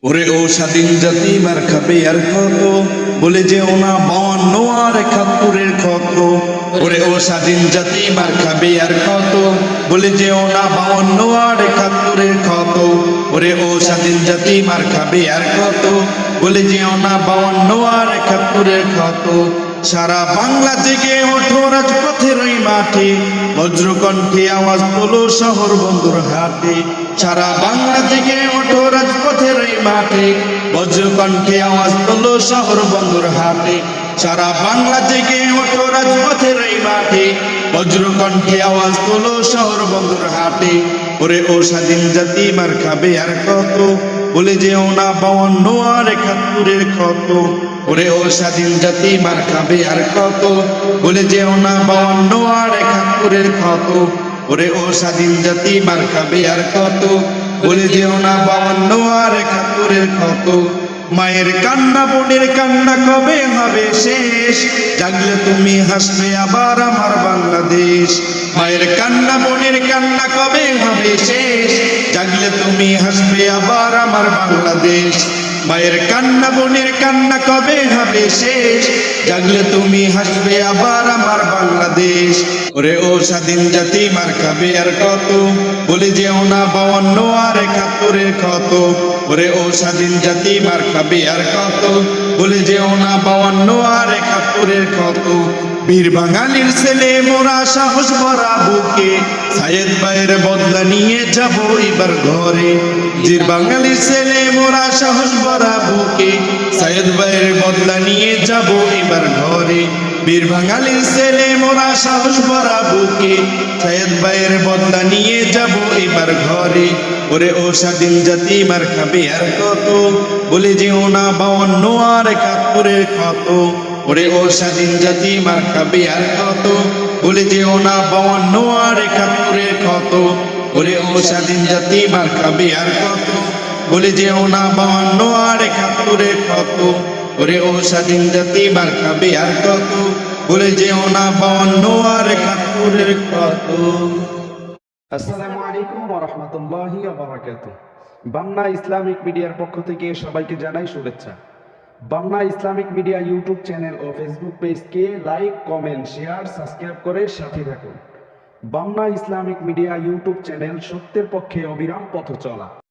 ওরে ও স্বাধীন জাতি মার খাবে আর কত, বলে যে ওনা 52 আর 71 ক্ষত। ওরে ও স্বাধীন জাতি মার খাবে আর কত, বলে যে ওনা 52 আর 71 ক্ষত। ওরে ও স্বাধীন জাতি মার খাবে আর কত, বলে যে ওনা 52 আর 71 ক্ষত। সারা বাংলা থেকে ওঠো রাজপথের ওই মাঠে, বজ্রকণ্ঠে আওয়াজ তোলো শহর বন্দর হাটে। সারা বাংলা থেকে ওঠো রাজপথের ওই মাঠে, বজ্রকণ্ঠে আওয়াজ তোলো শহর বন্দর হাটে। সারা বাংলা থেকে ওঠো রাজপথের ওই মাঠে, বজ্রকণ্ঠে আওয়াজ তোলো শহর বন্দর হাটে। ওরে ও স্বাধীন জাতি মার খাবে আর কত, বলে যে ওনা 52 আর 71 ক্ষত। ওরে ও স্বাধীন জাতি মার খাবে আর কত, বলে যে ওনা 52 আর 71 ক্ষত। ওরে ও স্বাধীন জাতি মার খাবে আর কত, বলে যে ওনা 52 আর 71 ক্ষত। মায়ের কান্না বোনের কান্না কবে হবে শেষ, জাগলে তুমি হাসবে আবার আমার বাংলাদেশ। মায়ের কান্না বোনের কান্না কবে হবে শেষ, জাগলে তুমি হাসবে আবার আমার বাংলাদেশ। মায়ের কান্না বোনের কান্না কবে হবে শেষ, জাগলে তুমি হাসবে আবার আমার বাংলাদেশ। ওরে ও স্বাধীন জাতি মার খাবে আর কত, বলে যে ওনা 52 আর 71 ক্ষত। ওরে ও স্বাধীন জাতি মার খাবে আর কত, বলে যে ওনা 52 আর 71 ক্ষত। বীর বাঙালির ছেলে মোরা সাহস ভরা বুকে, সায়েদ ভাইয়ের বদলা নিয়ে যাব এবার ঘরে। বীর বাঙালির ছেলে মোরা সাহস ভরা বুকে, সায়েদ ভাইয়ের বদলা নিয়ে যাব এবার ঘরে। বীর বাঙালির ছেলে মোরা সাহস ভরা বুকে, সায়েদ ভাইয়ের বদলা নিয়ে যাব এবার ঘরে। ওরে ও স্বাধীন জাতি মার খাবে আর কত, বলে যে ওনা 52 আর 71 ক্ষত। ওরে ও স্বাধীন জাতি মার খাবে আর কত, বলে যে ওনা 52 আর 71 ক্ষত। ওরে ও স্বাধীন জাতি মার খাবে আর কত, বলে যে ওনা 52 আর 71 ক্ষত। ওরে ও স্বাধীন জাতি মার খাবে আর কত, বলে যে ওনা 52 আর 71 ক্ষত। আসসালামু আলাইকুম ওয়া রাহমাতুল্লাহি ওয়া বারাকাতুহু। বাংলা ইসলামিক মিডিয়ার পক্ষ থেকে সবাইকে জানাই শুভেচ্ছা। Bangla Islamic media YouTube channel ও ফেসবুক পেজকে লাইক, কমেন্ট, শেয়ার, সাবস্ক্রাইব করে সাথে থাকুন। Bangla Islamic media YouTube channel সত্যের পক্ষে অবিরাম পথ চলা।